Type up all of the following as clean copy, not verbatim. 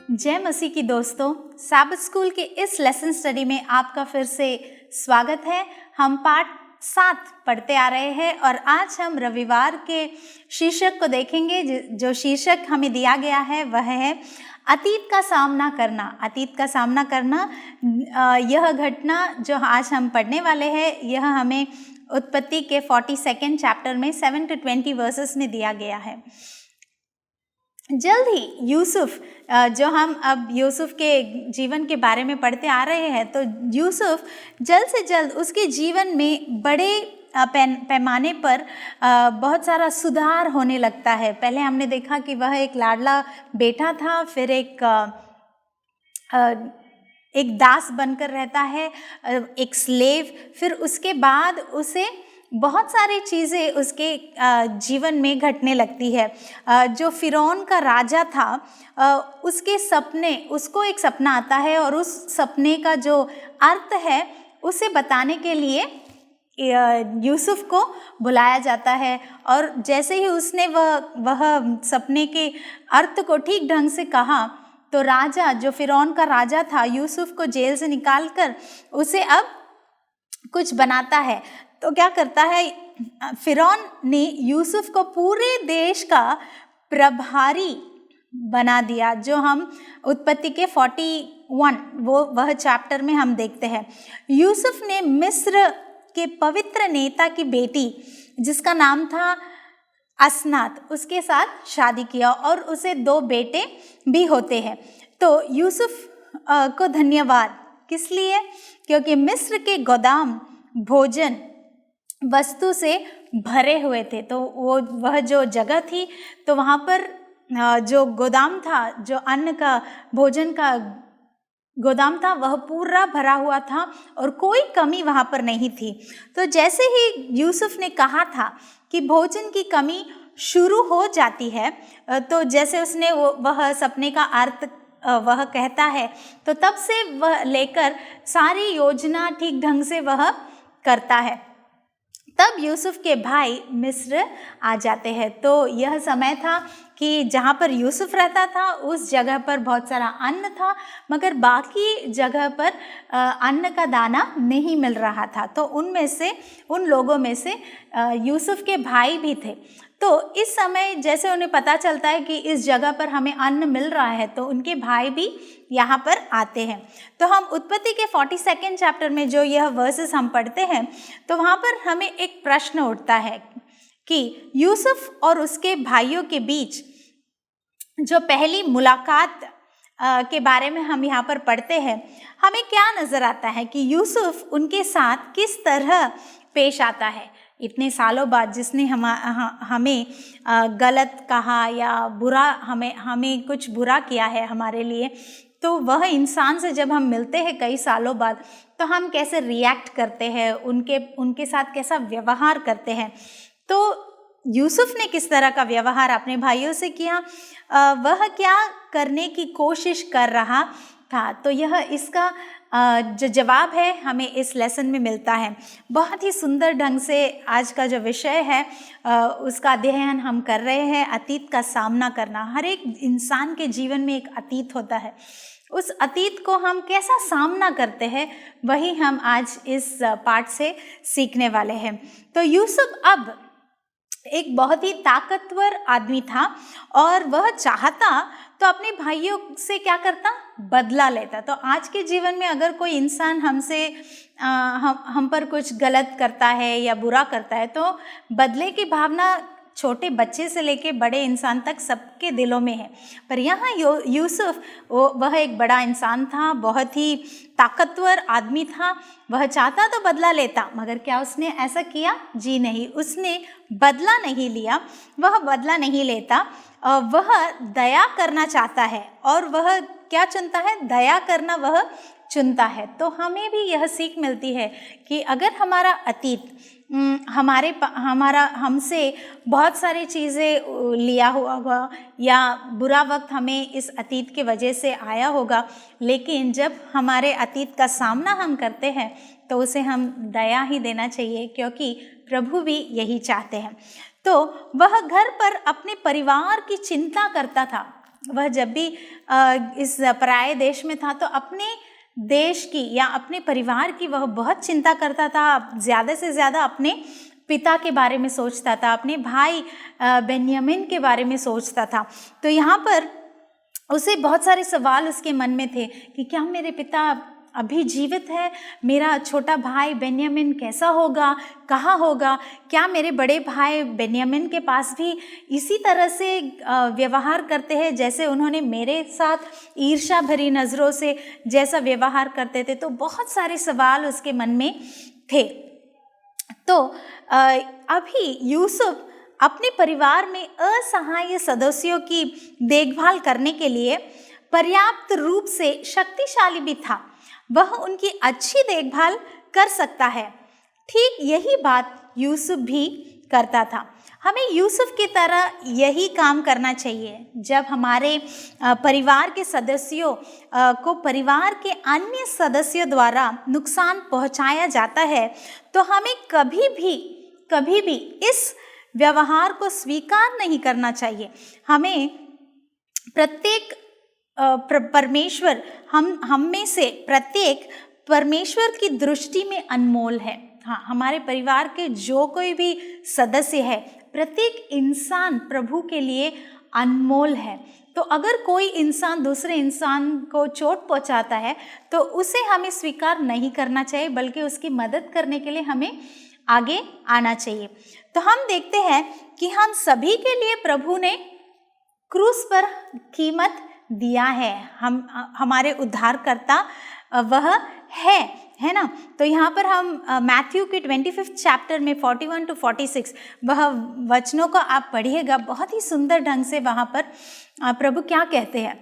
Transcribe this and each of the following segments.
जय मसीह की दोस्तों, साबित स्कूल के इस लेसन स्टडी में आपका फिर से स्वागत है। हम पाठ 7 पढ़ते आ रहे हैं और आज हम रविवार के शीर्षक को देखेंगे। जो शीर्षक हमें दिया गया है वह है अतीत का सामना करना। अतीत का सामना करना, यह घटना जो आज हम पढ़ने वाले हैं यह हमें उत्पत्ति के 42 चैप्टर में 7 to 20 वर्सेस में दिया गया है। जल्द ही यूसुफ, जो हम अब यूसुफ के जीवन के बारे में पढ़ते आ रहे हैं, तो यूसुफ जल्द से जल्द उसके जीवन में बड़े पैमाने पर बहुत सारा सुधार होने लगता है। पहले हमने देखा कि वह एक लाडला बेटा था, फिर एक दास बनकर रहता है, एक स्लेव। फिर उसके बाद उसे बहुत सारी चीज़ें उसके जीवन में घटने लगती है। जो फिरौन का राजा था, उसको एक सपना आता है और उस सपने का जो अर्थ है उसे बताने के लिए यूसुफ को बुलाया जाता है। और जैसे ही उसने वह सपने के अर्थ को ठीक ढंग से कहा तो राजा, जो फिरौन का राजा था, यूसुफ को जेल से निकालकर उसे अब कुछ बनाता है। तो क्या करता है, फिरौन ने यूसुफ को पूरे देश का प्रभारी बना दिया, जो हम उत्पत्ति के 41 वह चैप्टर में हम देखते हैं। यूसुफ ने मिस्र के पवित्र नेता की बेटी, जिसका नाम था असनात, उसके साथ शादी किया और उसे 2 बेटे भी होते हैं। तो यूसुफ को धन्यवाद किस लिए? क्योंकि मिस्र के गोदाम भोजन वस्तु से भरे हुए थे। तो वह जो जगह थी, तो वहाँ पर जो गोदाम था, जो अन्न का, भोजन का गोदाम था, वह पूरा भरा हुआ था और कोई कमी वहाँ पर नहीं थी। तो जैसे ही यूसुफ ने कहा था कि भोजन की कमी शुरू हो जाती है, तो जैसे उसने वह सपने का अर्थ वह कहता है, तो तब से वह लेकर सारी योजना ठीक ढंग से वह करता है। तब यूसुफ के भाई मिस्र आ जाते हैं। तो यह समय था कि जहाँ पर यूसुफ रहता था उस जगह पर बहुत सारा अन्न था, मगर बाकी जगह पर अन्न का दाना नहीं मिल रहा था। तो उन लोगों में से यूसुफ के भाई भी थे। तो इस समय जैसे उन्हें पता चलता है कि इस जगह पर हमें अन्न मिल रहा है, तो उनके भाई भी यहाँ पर आते हैं। तो हम उत्पत्ति के 42 चैप्टर में जो यह वर्सेस हम पढ़ते हैं, तो वहाँ पर हमें एक प्रश्न उठता है कि यूसुफ और उसके भाइयों के बीच जो पहली मुलाकात के बारे में हम यहाँ पर पढ़ते हैं, हमें क्या नज़र आता है कि यूसुफ उनके साथ किस तरह पेश आता है। इतने सालों बाद जिसने हमें गलत कहा या बुरा, हमें कुछ बुरा किया है हमारे लिए, तो वह इंसान से जब हम मिलते हैं कई सालों बाद, तो हम कैसे रिएक्ट करते हैं, उनके साथ कैसा व्यवहार करते हैं। तो यूसुफ ने किस तरह का व्यवहार अपने भाइयों से किया, वह क्या करने की कोशिश कर रहा था, तो यह इसका जो जवाब है हमें इस लेसन में मिलता है। बहुत ही सुंदर ढंग से आज का जो विषय है उसका अध्ययन हम कर रहे हैं, अतीत का सामना करना। हर एक इंसान के जीवन में एक अतीत होता है, उस अतीत को हम कैसा सामना करते हैं वही हम आज इस पाठ से सीखने वाले हैं। तो यूसुफ अब एक बहुत ही ताकतवर आदमी था और वह चाहता तो अपने भाइयों से क्या करता, बदला लेता। तो आज के जीवन में अगर कोई इंसान हम पर कुछ गलत करता है या बुरा करता है, तो बदले की भावना छोटे बच्चे से लेके बड़े इंसान तक सबके दिलों में है। पर यहाँ यूसुफ वह एक बड़ा इंसान था, बहुत ही ताकतवर आदमी था। वह चाहता तो बदला लेता, मगर क्या उसने ऐसा किया? जी नहीं, उसने बदला नहीं लिया, वह बदला नहीं लेता। वह दया करना चाहता है और वह क्या चुनता है? दया करना वह चुनता है। तो हमें भी यह सीख मिलती है कि अगर हमारा अतीत हमसे बहुत सारी चीज़ें लिया हुआ होगा या बुरा वक्त हमें इस अतीत की वजह से आया होगा, लेकिन जब हमारे अतीत का सामना हम करते हैं तो उसे हम दया ही देना चाहिए, क्योंकि प्रभु भी यही चाहते हैं। तो वह घर पर अपने परिवार की चिंता करता था। वह जब भी इस पराये देश में था तो अपने देश की या अपने परिवार की वह बहुत चिंता करता था, ज़्यादा से ज़्यादा अपने पिता के बारे में सोचता था, अपने भाई बेन्यामीन के बारे में सोचता था। तो यहाँ पर उसे बहुत सारे सवाल उसके मन में थे कि क्या मेरे पिता अभी जीवित है, मेरा छोटा भाई बेन्यामीन कैसा होगा, कहाँ होगा, क्या मेरे बड़े भाई बेन्यामीन के पास भी इसी तरह से व्यवहार करते हैं जैसे उन्होंने मेरे साथ ईर्ष्या भरी नज़रों से जैसा व्यवहार करते थे। तो बहुत सारे सवाल उसके मन में थे। तो अभी यूसुफ अपने परिवार में असहाय सदस्यों की देखभाल करने के लिए पर्याप्त रूप से शक्तिशाली भी था, वह उनकी अच्छी देखभाल कर सकता है। ठीक यही बात यूसुफ भी करता था। हमें यूसुफ की तरह यही काम करना चाहिए। जब हमारे परिवार के सदस्यों को परिवार के अन्य सदस्यों द्वारा नुकसान पहुंचाया जाता है तो हमें कभी भी इस व्यवहार को स्वीकार नहीं करना चाहिए। हमें प्रत्येक परमेश्वर हम में से प्रत्येक परमेश्वर की दृष्टि में अनमोल है। हाँ, हमारे परिवार के जो कोई भी सदस्य है, प्रत्येक इंसान प्रभु के लिए अनमोल है। तो अगर कोई इंसान दूसरे इंसान को चोट पहुंचाता है तो उसे हमें स्वीकार नहीं करना चाहिए, बल्कि उसकी मदद करने के लिए हमें आगे आना चाहिए। तो हम देखते हैं कि हम सभी के लिए प्रभु ने क्रूस पर कीमत दिया है। हमारे उद्धारकर्ता वह है ना। तो यहाँ पर हम मैथ्यू के 25 चैप्टर में 41 to 46 वह वचनों को आप पढ़िएगा, बहुत ही सुंदर ढंग से वहाँ पर प्रभु क्या कहते हैं।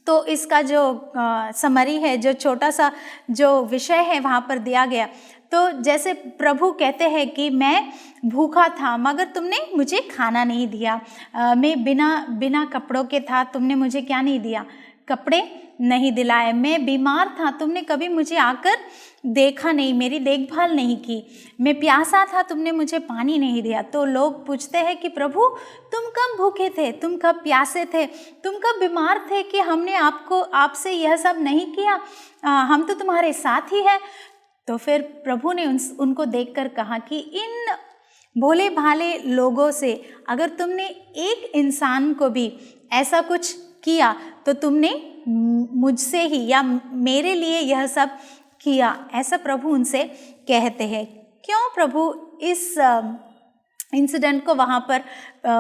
तो इसका जो समरी है, जो छोटा सा जो विषय है वहाँ पर दिया गया। तो जैसे प्रभु कहते हैं कि मैं भूखा था मगर तुमने मुझे खाना नहीं दिया, मैं बिना कपड़ों के था, तुमने मुझे क्या नहीं दिया, कपड़े नहीं दिलाए, मैं बीमार था, तुमने कभी मुझे आकर देखा नहीं, मेरी देखभाल नहीं की, मैं प्यासा था, तुमने मुझे पानी नहीं दिया। तो लोग पूछते हैं कि प्रभु तुम कब भूखे थे, तुम कब प्यासे थे, तुम कब बीमार थे कि हमने आपसे यह सब नहीं किया, हम तो तुम्हारे साथ ही है। तो फिर प्रभु ने उनको देखकर कहा कि इन भोले भाले लोगों से अगर तुमने एक इंसान को भी ऐसा कुछ किया तो तुमने मुझसे ही या मेरे लिए यह सब किया, ऐसा प्रभु उनसे कहते हैं। क्यों प्रभु इस इंसिडेंट को वहाँ पर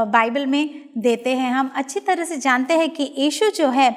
बाइबल में देते हैं? हम अच्छी तरह से जानते हैं कि यीशु जो है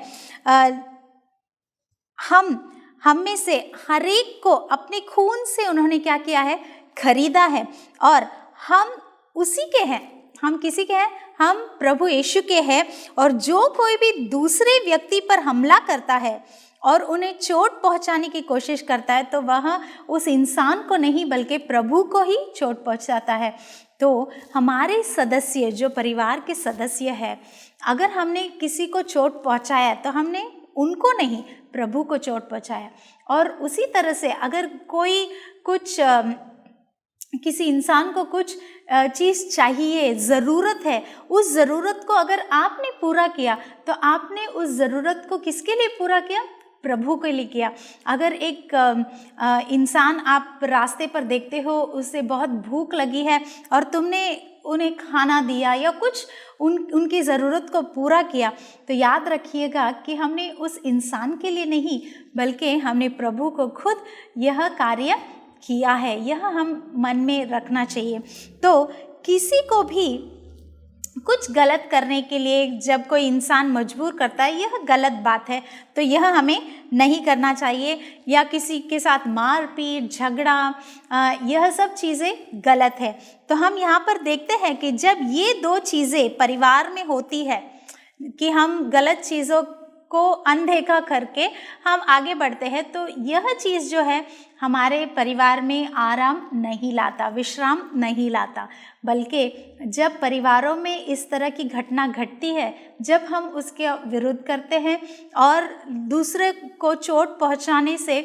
हम में से हर एक को अपने खून से उन्होंने क्या किया है, खरीदा है, और हम उसी के हैं, हम किसी के हैं, हम प्रभु यीशु के हैं। और जो कोई भी दूसरे व्यक्ति पर हमला करता है और उन्हें चोट पहुंचाने की कोशिश करता है तो वह उस इंसान को नहीं बल्कि प्रभु को ही चोट पहुंचाता है। तो हमारे सदस्य, जो परिवार के सदस्य है, अगर हमने किसी को चोट पहुंचाया तो हमने उनको नहीं, प्रभु को चोट पहुंचाया। और उसी तरह से अगर कोई किसी इंसान को कुछ चीज़ चाहिए, ज़रूरत है, उस ज़रूरत को अगर आपने पूरा किया तो आपने उस ज़रूरत को किसके लिए पूरा किया? प्रभु के लिए किया। अगर एक इंसान आप रास्ते पर देखते हो, उसे बहुत भूख लगी है और तुमने उन्हें खाना दिया या कुछ उनकी ज़रूरत को पूरा किया, तो याद रखिएगा कि हमने उस इंसान के लिए नहीं बल्कि हमने प्रभु को खुद यह कार्य किया है। यह हम मन में रखना चाहिए। तो किसी को भी कुछ गलत करने के लिए जब कोई इंसान मजबूर करता है, यह गलत बात है, तो यह हमें नहीं करना चाहिए। या किसी के साथ मारपीट, झगड़ा, यह सब चीज़ें गलत है। तो हम यहाँ पर देखते हैं कि जब ये दो चीज़ें परिवार में होती है कि हम गलत चीज़ों को अनदेखा करके हम आगे बढ़ते हैं, तो यह चीज़ जो है हमारे परिवार में आराम नहीं लाता, विश्राम नहीं लाता। बल्कि जब परिवारों में इस तरह की घटना घटती है, जब हम उसके विरुद्ध करते हैं और दूसरे को चोट पहुंचाने से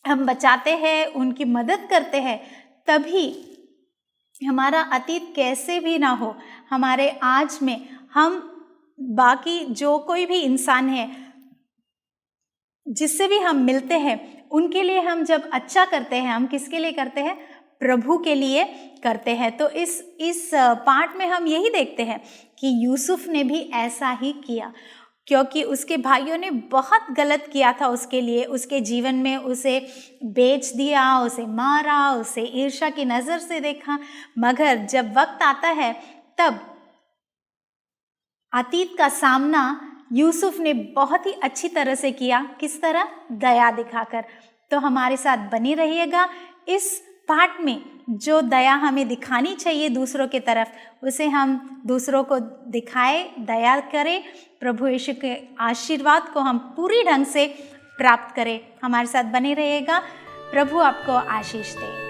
हम बचाते हैं, उनकी मदद करते हैं, तभी हमारा अतीत कैसे भी ना हो, हमारे आज में हम बाकी जो कोई भी इंसान है जिससे भी हम मिलते हैं, उनके लिए हम जब अच्छा करते हैं, हम किसके लिए करते हैं? प्रभु के लिए करते हैं। तो इस पाठ में हम यही देखते हैं कि यूसुफ ने भी ऐसा ही किया, क्योंकि उसके भाइयों ने बहुत गलत किया था उसके लिए, उसके जीवन में उसे बेच दिया, उसे मारा, उसे ईर्ष्या की नज़र से देखा। मगर जब वक्त आता है तब अतीत का सामना यूसुफ ने बहुत ही अच्छी तरह से किया। किस तरह? दया दिखाकर। तो हमारे साथ बनी रहिएगा। इस पाठ में जो दया हमें दिखानी चाहिए दूसरों की तरफ, उसे हम दूसरों को दिखाए, दया करें। प्रभु यीशु के आशीर्वाद को हम पूरी ढंग से प्राप्त करें। हमारे साथ बने रहिएगा। प्रभु आपको आशीष दे।